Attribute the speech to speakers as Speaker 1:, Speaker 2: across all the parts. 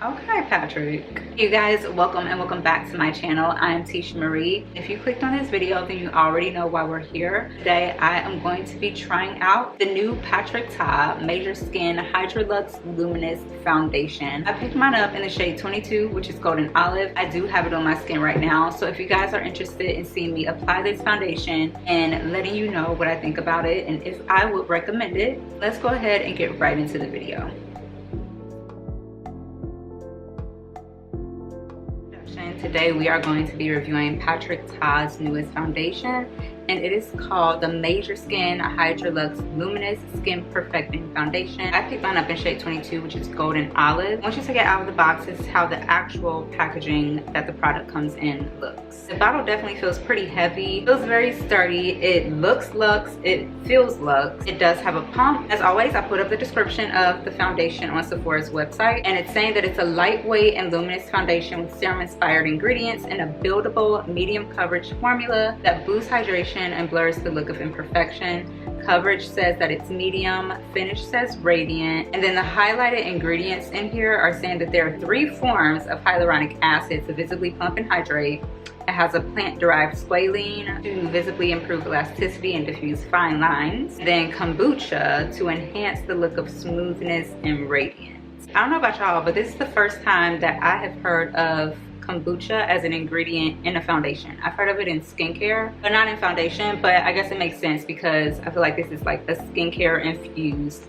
Speaker 1: Okay, Patrick. You guys, welcome and welcome back to my channel. I am iteshamarie. If you clicked on this video, then you already know why we're here. Today, I am going to be trying out the new Patrick Ta Major Skin Hydra Luxe Luminous Foundation. I picked mine up in the shade 22, which is golden olive. I do have it on my skin right now. So if you guys are interested in seeing me apply this foundation and letting you know what I think about it and if I would recommend it, let's go ahead and get right into the video. Today we are going to be reviewing Patrick Ta's newest foundation, and it is called the Major Skin Hydra Luxe Luminous Skin Perfecting Foundation. I picked mine up in shade 22, which is golden olive. Once you take it out of the box, this is how the actual packaging that the product comes in looks. The bottle definitely feels pretty heavy. It feels very sturdy. It looks luxe. It feels luxe. It does have a pump. As always, I put up the description of the foundation on Sephora's website, and it's saying that it's a lightweight and luminous foundation with serum-inspired ingredients and a buildable medium coverage formula that boosts hydration and blurs the look of imperfection. Coverage says that it's medium, finish says radiant, and then the highlighted ingredients in here are saying that there are 3 forms of hyaluronic acid to visibly plump and hydrate. It has a plant-derived squalene to visibly improve elasticity and diffuse fine lines. Then kombucha to enhance the look of smoothness and radiance. I don't know about y'all, but this is the first time that I have heard of kombucha as an ingredient in a foundation. I've heard of it in skincare, but not in foundation, but I guess it makes sense because I feel like this is like a skincare infused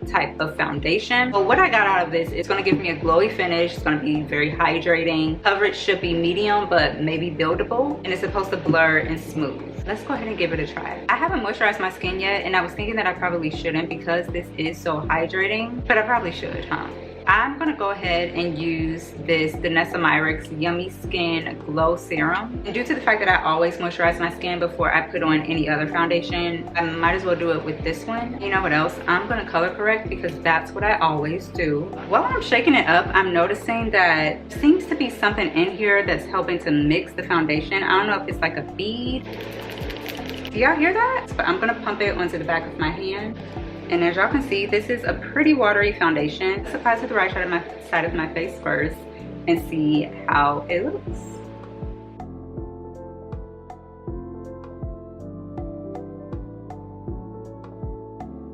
Speaker 1: type of foundation. But what I got out of this, it's going to give me a glowy finish. It's going to be very hydrating. Coverage should be medium, but maybe buildable, and it's supposed to blur and smooth. Let's go ahead and give it a try. I haven't moisturized my skin yet, and I was thinking that I probably shouldn't because this is so hydrating, but I probably should, huh? I'm gonna go ahead and use this iteshamarie Yummy Skin Glow Serum. And due to the fact that I always moisturize my skin before I put on any other foundation, I might as well do it with this one. You know what else? I'm gonna color correct because that's what I always do. While I'm shaking it up, I'm noticing that there seems to be something in here that's helping to mix the foundation. I don't know if it's like a bead. Do y'all hear that? But I'm gonna pump it onto the back of my hand. And as y'all can see, this is a pretty watery foundation. Let's apply to the right side of my face first and see how it looks.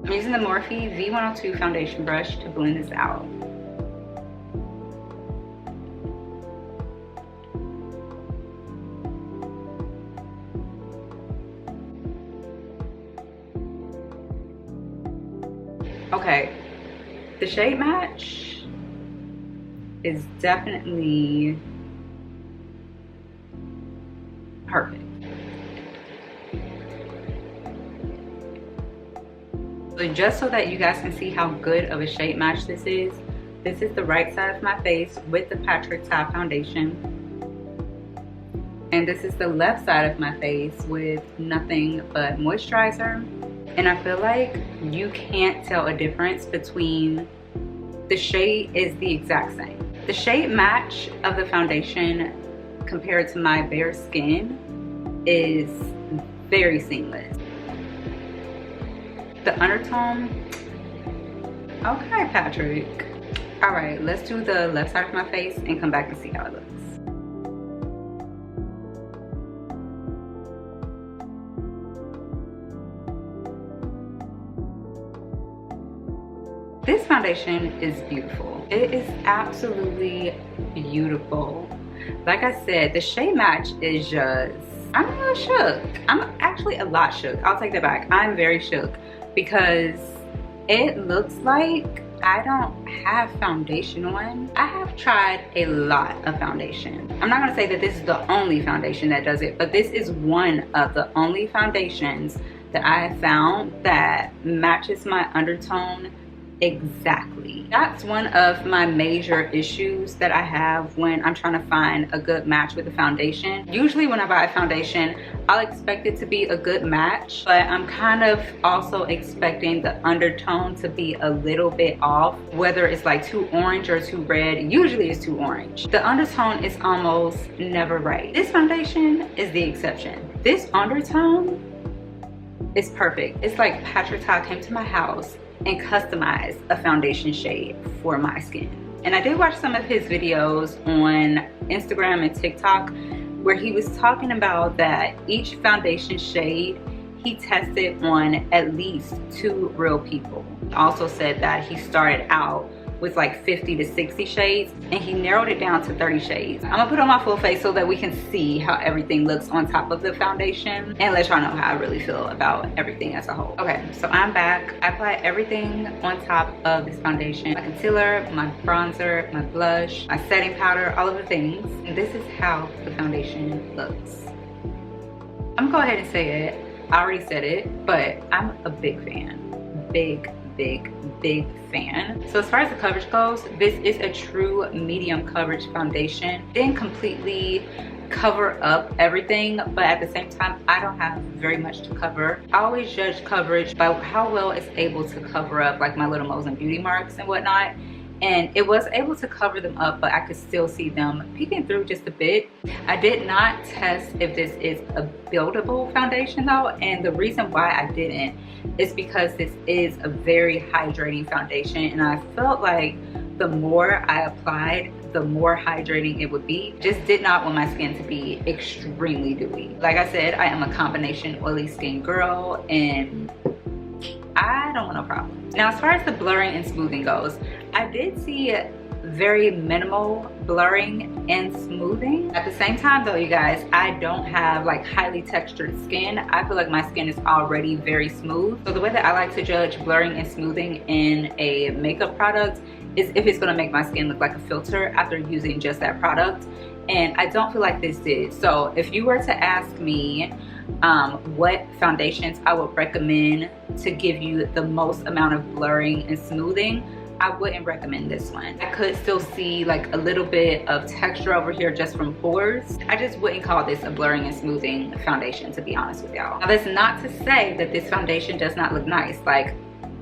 Speaker 1: I'm using the Morphe V102 foundation brush to blend this out. Okay, the shade match is definitely perfect. So just so that you guys can see how good of a shade match this is the right side of my face with the Patrick Ta foundation. And this is the left side of my face with nothing but moisturizer. And I feel like you can't tell a difference between the shade is the exact same. The shade match of the foundation compared to my bare skin is very seamless. The undertone, okay, Patrick. All right, let's do the left side of my face and come back and see how it looks. This foundation is beautiful. It is absolutely beautiful. Like I said, the shade match is just, I'm a little shook. I'm actually a lot shook. I'll take that back. I'm very shook because it looks like I don't have foundation on. I have tried a lot of foundation. I'm not gonna say that this is the only foundation that does it, but this is one of the only foundations that I have found that matches my undertone exactly. That's one of my major issues that I have when I'm trying to find a good match with a foundation. Usually when I buy a foundation, I'll expect it to be a good match, but I'm kind of also expecting the undertone to be a little bit off, whether it's like too orange or too red. Usually it's too orange. The undertone is almost never right. This foundation is the exception. This undertone is perfect. It's like Patrick Ta came to my house and customize a foundation shade for my skin. And I did watch some of his videos on Instagram and TikTok where he was talking about that each foundation shade he tested on at least 2 real people. Also said that he started out with like 50 to 60 shades and he narrowed it down to 30 shades. I'm gonna put on my full face so that we can see how everything looks on top of the foundation and let y'all know how I really feel about everything as a whole. Okay, so I'm back. I applied everything on top of this foundation. My concealer, my bronzer, my blush, my setting powder, all of the things. And this is how the foundation looks. I'm gonna go ahead and say it. I already said it, but I'm a big fan. Big fan. So as far as the coverage goes, this is a true medium coverage foundation. Didn't completely cover up everything, but at the same time I don't have very much to cover. I always judge coverage by how well it's able to cover up like my little moles and beauty marks and whatnot, and it was able to cover them up, but I could still see them peeking through just a bit. I did not test if this is a buildable foundation though, and the reason why I didn't is because this is a very hydrating foundation, and I felt like the more I applied, the more hydrating it would be. Just did not want my skin to be extremely dewy. Like I said, I am a combination oily skin girl, and I don't want no problem. Now, as far as the blurring and smoothing goes, I did see very minimal blurring and smoothing. At the same time though, you guys, I don't have like highly textured skin. I feel like my skin is already very smooth. So the way that I like to judge blurring and smoothing in a makeup product is if it's gonna make my skin look like a filter after using just that product. And I don't feel like this did. So if you were to ask me what foundations I would recommend to give you the most amount of blurring and smoothing, I wouldn't recommend this one. I could still see like a little bit of texture over here just from pores. I just wouldn't call this a blurring and smoothing foundation, to be honest with y'all. Now that's not to say that this foundation does not look nice. Like,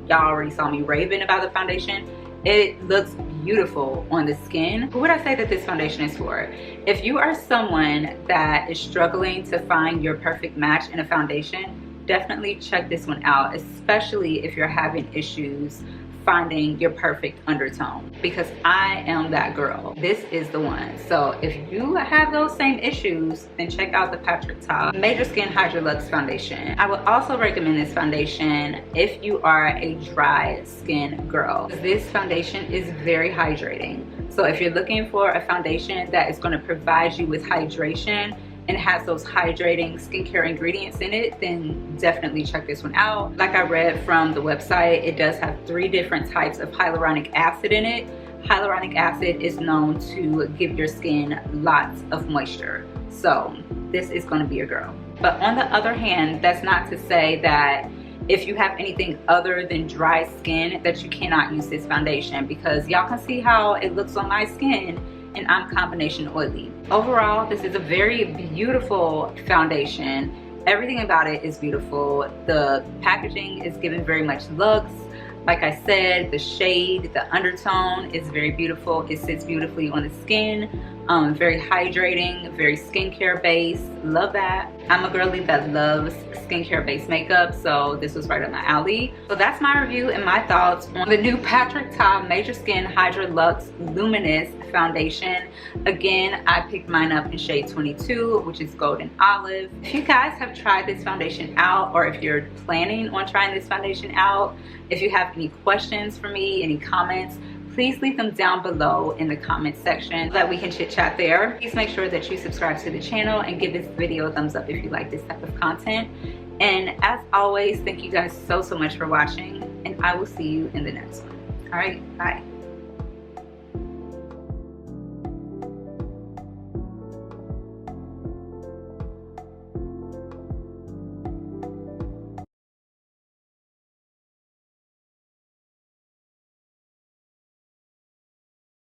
Speaker 1: y'all already saw me raving about the foundation. It looks beautiful on the skin. Who would I say that this foundation is for? If you are someone that is struggling to find your perfect match in a foundation, definitely check this one out, especially if you're having issues finding your perfect undertone, because I am that girl. This is the one. So if you have those same issues, then check out the Patrick Ta Major Skin Hydra Luxe foundation. I would also recommend this foundation if you are a dry skin girl. This foundation is very hydrating. So if you're looking for a foundation that is going to provide you with hydration and has those hydrating skincare ingredients in it, then definitely check this one out. Like I read from the website, it does have 3 different types of hyaluronic acid in it. Hyaluronic acid is known to give your skin lots of moisture. So this is gonna be a girl. But on the other hand, that's not to say that if you have anything other than dry skin that you cannot use this foundation, because y'all can see how it looks on my skin and I'm combination oily. Overall, this is a very beautiful foundation. Everything about it is beautiful. The packaging is given very much luxe. Like I said, the shade, the undertone is very beautiful. It sits beautifully on the skin. Very hydrating, very skincare based. Love that. I'm a girly that loves skincare based makeup, so this was right up my alley. So that's my review and my thoughts on the new Patrick Ta Major Skin Hydra Luxe Luminous foundation. Again, I picked mine up in shade 22, which is golden olive. If you guys have tried this foundation out, or if you're planning on trying this foundation out, if you have any questions for me, any comments, please leave them down below in the comment section so that we can chit chat there. Please make sure that you subscribe to the channel and give this video a thumbs up if you like this type of content. And as always, thank you guys so much for watching, and I will see you in the next one. All right, bye.